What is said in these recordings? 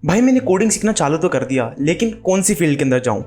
भाई मैंने कोडिंग सीखना चालू तो कर दिया, लेकिन कौन सी फील्ड के अंदर जाऊं?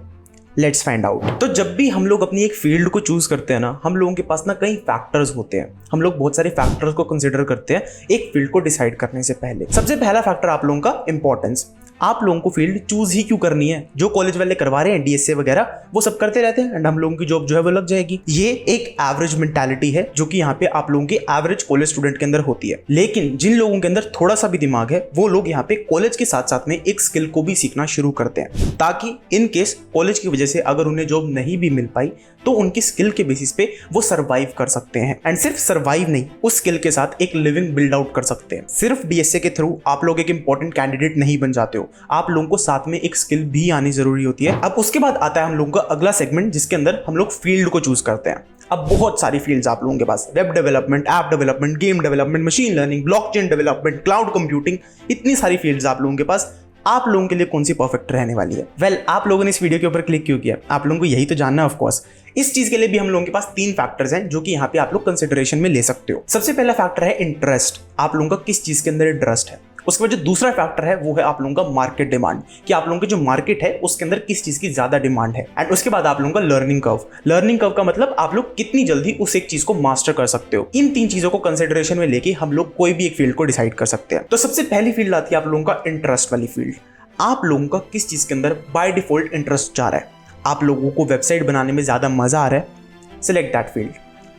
Let's find out. तो जब भी हम लोग अपनी एक फील्ड को चूज करते हैं ना, हम लोगों के पास ना कई फैक्टर्स होते हैं। हम लोग बहुत सारे फैक्टर्स को कंसिडर करते हैं एक फील्ड को डिसाइड करने से पहले। सबसे पहला फैक्टर आप लोगों का इंपॉर्टेंस। आप लोगों को फील्ड चूज ही क्यों करनी है? जो कॉलेज वाले करवा रहे हैं डीएसए वगैरह, वो सब करते रहते हैं एंड हम लोगों की जॉब जो है वो लग जाएगी। ये एक एवरेज मेंटालिटी है जो कि यहाँ पे आप लोगों के एवरेज कॉलेज स्टूडेंट के अंदर होती है। लेकिन जिन लोगों के अंदर थोड़ा सा भी दिमाग है, वो लोग यहाँ पे कॉलेज के साथ साथ में एक स्किल को भी सीखना शुरू करते हैं, ताकि इन केस कॉलेज की वजह से अगर उन्हें जॉब नहीं भी मिल पाई तो उनकी स्किल के बेसिस पे वो सर्वाइव कर सकते हैं। एंड सिर्फ सर्वाइव नहीं, उस स्किल के साथ एक लिविंग बिल्ड आउट कर सकते हैं। सिर्फ डीएसए के थ्रू आप लोग एक इंपॉर्टेंट कैंडिडेट नहीं बन जाते हो, आप लोगों को साथ में एक स्किल भी आनी जरूरी होती है। अब उसके बाद आता है हम लोगों का अगला सेगमेंट, जिसके अंदर हम लोग फील्ड को चूज करते हैं। अब बहुत सारी फील्ड्स आप लोगों के पास, web development, app development, game development, machine learning, blockchain development, cloud computing, इतनी सारी फील्ड्स आप लोगों के पास। आप लोगों के लिए कौन सी परफेक्ट रहने वाली है? वेल, आप लोगों ने इस वीडियो के ऊपर क्लिक क्यों किया? आप लोगों को यही तो जानना है ऑफ कोर्स। इस चीज के लिए भी हम लोगों के पास 3 फैक्टर्स हैं जो कि यहाँ पे आप लोग कंसिडरेशन में ले सकते हो। सबसे पहला फैक्टर है इंटरेस्ट। आप लोगों का किस चीज के अंदर इंटरेस्ट है। उसके बाद जो दूसरा फैक्टर है वो है आप लोगों का मार्केट डिमांड, कि आप लोगों की जो मार्केट है उसके अंदर किस चीज की ज्यादा डिमांड है। एंड उसके बाद आप लोगों का लर्निंग कर्व। लर्निंग कर्व का मतलब आप लोग कितनी जल्दी उस एक चीज को मास्टर कर सकते हो। इन 3 चीजों को कंसिडरेशन में लेके हम लोग कोई भी एक फील्ड को डिसाइड कर सकते हैं। तो सबसे पहली फील्ड आती है आप लोगों का इंटरेस्ट वाली फील्ड। आप लोगों का किस चीज के अंदर बाय डिफॉल्ट इंटरेस्ट जा रहा है। आप लोगों को वेबसाइट बनाने में ज्यादा मजा आ रहा है, सिलेक्ट दैट फील्ड।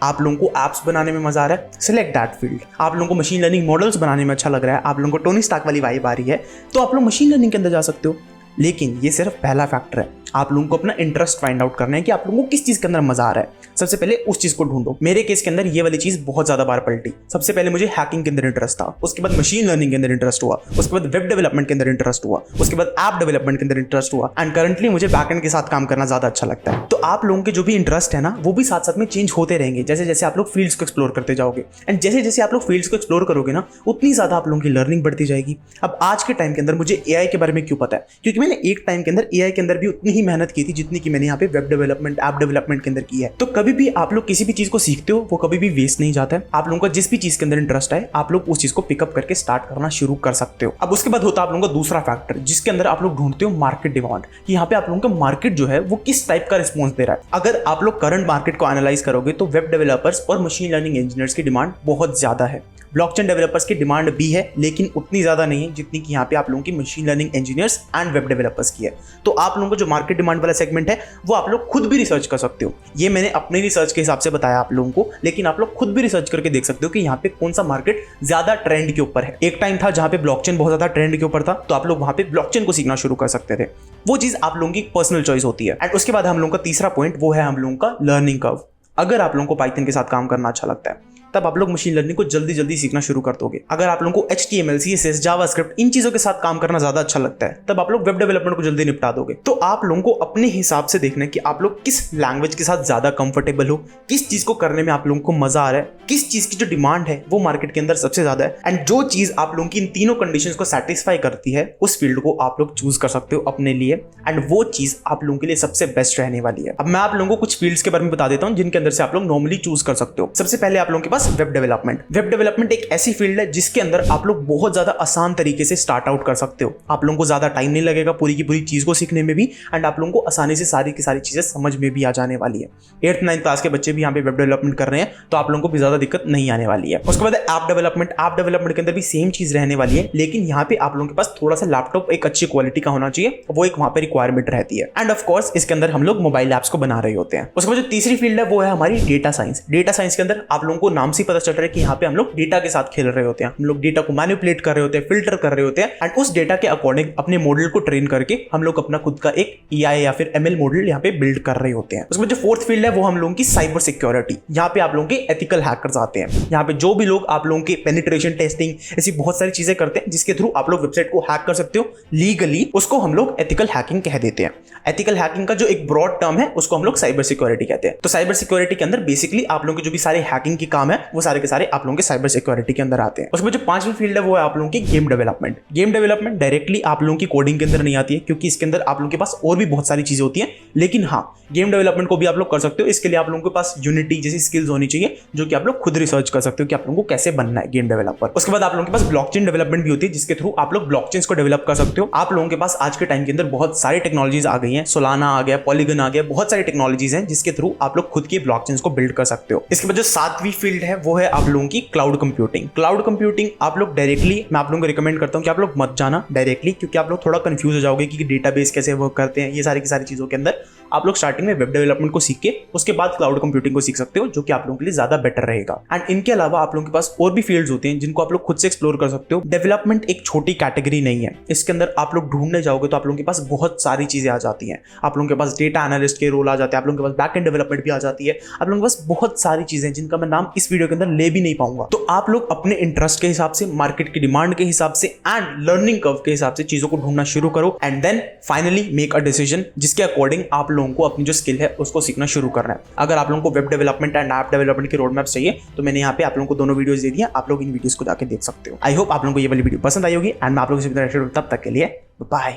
आप लोगों को एप्स बनाने में मजा आ रहा है, सिलेक्ट दैट फील्ड। आप लोगों को मशीन लर्निंग मॉडल्स बनाने में अच्छा लग रहा है, आप लोगों को टोनी स्टार्क वाली वाइब आ रही है, तो आप लोग मशीन लर्निंग के अंदर जा सकते हो। लेकिन ये सिर्फ पहला फैक्टर है। आप लोगों को अपना इंटरेस्ट फाइंड आउट करना है कि आप लोगों को किस चीज के अंदर मजा आ रहा है। सबसे पहले उस चीज को ढूंढो। मेरे केस के अंदर ये वाली चीज बहुत ज्यादा बार पलटी। सबसे पहले मुझे हैकिंग के अंदर इंटरेस्ट था, उसके बाद मशीन लर्निंग के अंदर इंटरेस्ट हुआ, उसके बाद वेब डेवलपमेंट के अंदर इंटरेस्ट हुआ, उसके बाद ऐप डेवलपमेंट के अंदर इंटरेस्ट हुआ, एंड करंटली मुझे बैकएंड के साथ काम करना ज्यादा अच्छा लगता है। तो आप लोगों के जो भी इंटरेस्ट है ना, वो भी साथ साथ में चेंज होते रहेंगे जैसे जैसे आप लोग फील्ड्स को एक्सप्लोर करते जाओगे। एंड जैसे जैसे आप लोग फील्ड्स को एक्सप्लोर करोगे ना, उतनी ज्यादा आप लोगों की लर्निंग बढ़ती जाएगी। अब आज के टाइम के अंदर मुझे एआई के बारे में क्यों पता है? क्योंकि मैंने एक टाइम के अंदर एआई के अंदर भी उतनी ही मेहनत की थी जितनी कि मैंने यहाँ पे वेब डेवलपमेंट, ऐप डेवलपमेंट के अंदर की है। तो कभी भी आप लोग किसी भी चीज को सीखते हो, वो कभी भी वेस्ट नहीं जाता है। आप लोगों का जिस भी चीज के अंदर इंटरेस्ट है, आप लोग उस चीज को पिकअप करके स्टार्ट करना शुरू कर सकते हो। अब उसके बाद होता है आप लोगों का दूसरा फैक्टर, जिसके अंदर आप लोग ढूंढते हो मार्केट डिमांड, कि यहाँ पे आप लोगों का मार्केट जो है वो किस टाइप का रिस्पॉन्स दे रहा है। अगर आप लोग करंट मार्केट को एनालाइज करोगे तो वेब डेवलपर्स और मशीन लर्निंग इंजीनियर्स की डिमांड बहुत ज्यादा है। ब्लॉकचेन डेवलपर्स की डिमांड भी है, लेकिन उतनी ज्यादा नहीं है जितनी कि यहाँ पे आप लोगों की machine learning engineers and web developers की है। तो आप लोगों को जो मार्केट डिमांड वाला सेगमेंट है, वो आप लोग खुद भी रिसर्च कर सकते हो। ये मैंने अपने रिसर्च के हिसाब से बताया आप लोगों को, लेकिन आप लोग खुद भी रिसर्च करके देख सकते हो कि यहाँ पे कौन सा मार्केट ज्यादा ट्रेंड के ऊपर है। एक टाइम था जहाँ पे ब्लॉकचेन बहुत ज्यादा ट्रेंड के ऊपर था, तो आप लोग वहाँ पे ब्लॉकचेन को सीखना शुरू कर सकते थे। वो चीज आप लोगों की पर्सनल चॉइस होती है। एंड उसके बाद हम लोगों का तीसरा पॉइंट वो है हम लोगों का लर्निंग कर्व। अगर आप लोगों को पाइथन के साथ काम करना अच्छा लगता है, तब आप लोग मशीन लर्निंग को जल्दी जल्दी सीखना शुरू कर दोगे। अगर आप लोगों को HTML, CSS, जावास्क्रिप्ट इन चीजों के साथ काम करना ज्यादा अच्छा लगता है, तब आप लोग वेब डेवलपमेंट को जल्दी निपटा दोगे। तो आप लोगों को अपने हिसाब से देखना है कि आप लोग किस लैंग्वेज के साथ ज्यादा कंफर्टेबल हो, किस चीज को करने में आप लोगों को मजा आ रहा है, किस चीज की जो डिमांड है वो मार्केट के अंदर सबसे ज्यादा है। एंड जो चीज आप लोगों की इन तीनों कंडीशंस को सेटिस्फाई करती है, उस फील्ड को आप लोग चूज कर सकते हो अपने लिए। एंड वो चीज आप लोगों के लिए सबसे बेस्ट रहने वाली है। अब मैं आप लोगों को कुछ फील्ड्स के बारे में बता देता हूं जिनके अंदर से आप लोग नॉर्मली चूज कर सकते हो। सबसे पहले आप लोगों के पास वेब डेवलपमेंट। वेब डेवलपमेंट एक ऐसी फील्ड है जिसके अंदर आप लोग बहुत ज्यादा आसान तरीके से स्टार्ट आउट कर सकते हो। आप लोगों को ज्यादा टाइम नहीं लगेगा पूरी की पूरी चीज को सीखने में भी, एंड आप लोगों को आसानी से सारी की सारी चीजें समझ में भी आ जाने वाली है। 8th 9th क्लास के बच्चे भी यहाँ पे वेब डेवलपमेंट कर रहे हैं, तो आप लोगों को भी ज्यादा दिक्कत नहीं आने वाली है। उसके बाद ऐप डेवलपमेंट। ऐप डेवलपमेंट के अंदर भी सेम चीज रहने वाली है, लेकिन यहाँ पे आप लोगों के पास थोड़ा सा लैपटॉप एक अच्छी क्वालिटी का होना चाहिए, वो एक वहां पे रिक्वायरमेंट रहती है। एंड ऑफ कोर्स इसके अंदर हम लोग मोबाइल एप्स को बना रहे होते हैं। उसके बाद जो तीसरी फील्ड है वो है हमारी डेटा साइंस। डेटा साइंस के अंदर आप लोगों को नाम से पता चल रहा है कि यहाँ पे हम लोग डेटा के साथ खेल रहे होते हैं। हम लोग डेटा को मैनिपुलेट कर रहे होते हैं, फिल्टर कर रहे होते हैं, एंड उस डेटा के अकॉर्डिंग अपने मॉडल को ट्रेन करके हम लोग अपना खुद का एक AI या फिर ML मॉडल यहाँ पे बिल्ड कर रहे होते हैं। उसमें जो फोर्थ फील्ड है वो हम लोगों की साइबर सिक्योरिटी। यहाँ पे आप लोगों के एथिकल हैकर्स आते हैं। यहाँ पे जो भी लोग आप लोगों के पेनिट्रेशन टेस्टिंग ऐसी बहुत सारी चीजें करते हैं जिसके थ्रू आप लोग वेबसाइट को हैक कर सकते हो लीगली, उसको हम लोग एथिकल हैकिंग कह देते हैं। एथिकल हैकिंग का जो एक ब्रॉड टर्म है उसको हम लोग साइबर सिक्योरिटी कहते हैं। तो साइबर सिक्योरिटी के अंदर बेसिकली आप लोगों के जो भी सारे हैकिंग के काम है वो सारे के सारे आप लोगों के साइबर सिक्योरिटी के अंदर आते हैं। उसके बाद जो पांचवी फील्ड है वो है आप लोगों की game development. Game development directly आप लोगों की कोडिंग के अंदर नहीं आती है, क्योंकि इसके अंदर आप लोगों के पास और भी बहुत सारी चीजें होती हैं, लेकिन हाँ गेम डेवलपमेंट को भी आप लोग कर सकते हो। इसके लिए आप लोगों के पास यूनिटी जैसी स्किल्स होनी चाहिए, जो कि आप लोग खुद रिसर्च कर सकते हो कि आप लोगों को कैसे बनना है गेम डेवलपर। उसके बाद आप लोगों के पास ब्लॉकचेन डेवलपमेंट भी होती है, जिसके थ्रू आप लोग ब्लॉकचेन्स को डेवलप कर सकते हो। आप लोगों के पास आज के टाइम के अंदर बहुत सारी टेक्नोलॉजीज आ गई हैं, सोलाना आ गया, पॉलीगन आ गया, बहुत सारी टेक्नोलॉजीज हैं जिसके थ्रू आप लोग खुद की ब्लॉकचेन्स को बिल्ड कर सकते हो। इसके बाद जो सातवीं फील्ड है वो है आप लोगों की क्लाउड कंप्यूटिंग। क्लाउड कंप्यूटिंग आप लोग डायरेक्टली, मैं आप लोगों को रिकमेंड करता हूं कि आप लोग मत जाना डायरेक्टली, क्योंकि आप लोग थोड़ा कंफ्यूज हो जाओगे कि डेटाबेस कैसे वर्क करते हैं, ये सारी की सारी चीजों के अंदर आप लोग स्टार्टिंग में वेब डेवलपमेंट को सीख के उसके बाद क्लाउड कंप्यूटिंग को सीख सकते हो, जो कि आप लोगों के लिए ज्यादा बेटर रहेगा। एंड इनके अलावा आप लोगों के पास और भी फील्ड्स होते हैं जिनको आप लोग खुद से एक्सप्लोर कर सकते हो। डेवलपमेंट एक छोटी कैटेगरी नहीं है, इसके अंदर आप लोग ढूंढने जाओगे तो आप लोगों के पास बहुत सारी चीजें आ जाती हैं। आप लोगों के पास डेटा एनालिस्ट के रोल आ जाते हैं, आप लोगों के पास बैक एंड डेवलपमेंट भी आ जाती है, आप लोगों के पास बहुत सारी चीजें जिनका मैं नाम इस वीडियो के अंदर ले भी नहीं पाऊंगा। तो आप लोग अपने इंटरेस्ट के हिसाब से, मार्केट की डिमांड के हिसाब से एंड लर्निंग कर्व के हिसाब से चीजों को ढूंढना शुरू करो and then finally make a decision जिसके अकॉर्डिंग आप लोगों को अपनी जो स्किल है उसको सीखना शुरू करना है। अगर आप लोगों को web development and app development की रोड मैप चाहिए तो मैंने यहाँ पे आप लोगों को दोनों वीडियोस दे दिए, आप लोग इन वीडियोस को जाके देख सकते हो। आई होप आप लोगों को ये वाली वीडियो पसंद आई होगी एंड मैं आप लोगों से तब तक के लिए बाय।